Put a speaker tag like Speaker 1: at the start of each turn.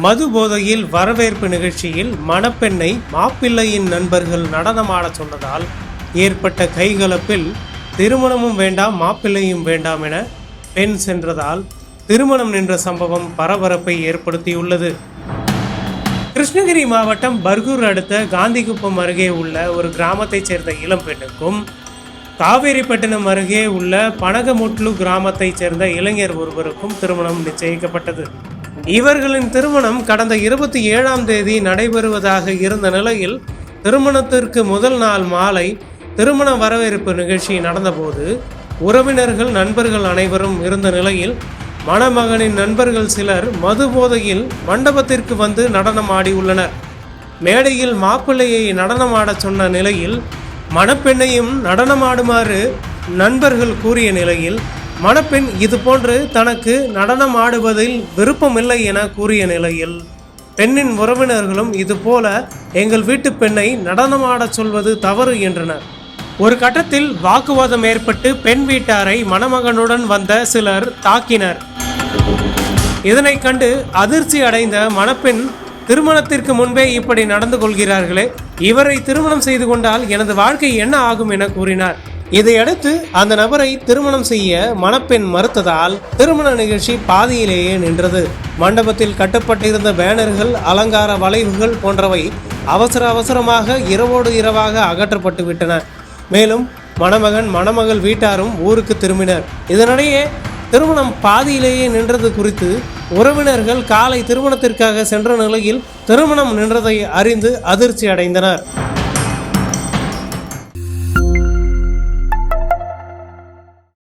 Speaker 1: மது போதையில் வரவேற்பு நிகழ்ச்சியில் மணப்பெண்ணை மாப்பிள்ளையின் நண்பர்கள் நடனமாடச் சொன்னதால் ஏற்பட்ட கைகலப்பில் திருமணமும் வேண்டாம் மாப்பிள்ளையும் வேண்டாம் என பெண் சென்றதால் திருமணம் நின்ற சம்பவம் பரபரப்பை ஏற்படுத்தியுள்ளது. கிருஷ்ணகிரி மாவட்டம் பர்கூர் அடுத்த காந்திகுப்பம் அருகே உள்ள ஒரு கிராமத்தைச் சேர்ந்த இளம்பெண்ணுக்கும் காவேரிப்பட்டினம் அருகே உள்ள பனகமுட்லு கிராமத்தைச் சேர்ந்த இளைஞர் ஒருவருக்கும் திருமணம் நிச்சயிக்கப்பட்டது. இவர்களின் திருமணம் கடந்த 27ஆம் தேதி நடைபெறுவதாக இருந்த நிலையில் திருமணத்திற்கு முதல் நாள் மாலை திருமண வரவேற்பு நிகழ்ச்சி நடந்தபோது உறவினர்கள் நண்பர்கள் அனைவரும் இருந்த நிலையில் மணமகனின் நண்பர்கள் சிலர் மது போதையில் மண்டபத்திற்கு வந்து நடனம் ஆடியுள்ளனர். மேடையில் மாப்பிள்ளையை நடனமாடச் சொன்ன நிலையில் மணப்பெண்ணையும் நடனமாடுமாறு நண்பர்கள் கூறிய நிலையில் மணப்பெண் இதுபோன்று தனக்கு நடனம் ஆடுவதில் விருப்பமில்லை என கூறிய நிலையில் பெண்ணின் உறவினர்களும் இதுபோல எங்கள் வீட்டு பெண்ணை நடனமாடச் சொல்வது தவறு என்றனர். ஒரு கட்டத்தில் வாக்குவாதம் ஏற்பட்டு பெண் வீட்டாரை மணமகனுடன் வந்த சிலர் தாக்கினர். இதனை கண்டு அதிர்ச்சி அடைந்த மணப்பெண், திருமணத்திற்கு முன்பே இப்படி நடந்து கொள்கிறார்களே, இவரை திருமணம் செய்து கொண்டால் எனது வாழ்க்கை என்ன ஆகும் என கூறினார். இதையடுத்து அந்த நபரை திருமணம் செய்ய மணப்பெண் மறுத்ததால் திருமண நிகழ்ச்சி பாதியிலேயே நின்றது. மண்டபத்தில் கட்டப்பட்டிருந்த பேனர்கள், அலங்கார வளைவுகள் போன்றவை அவசரமாக இரவோடு இரவாக அகற்றப்பட்டு விட்டன. மேலும் மணமகன் மணமகள் வீட்டாரும் ஊருக்கு திரும்பினர். இதனிடையே திருமணம் பாதியிலேயே நின்றது குறித்து உறவினர்கள் காலை திருமணத்திற்காக சென்ற நிலையில் திருமணம் நின்றதை அறிந்து அதிர்ச்சி அடைந்தனர்.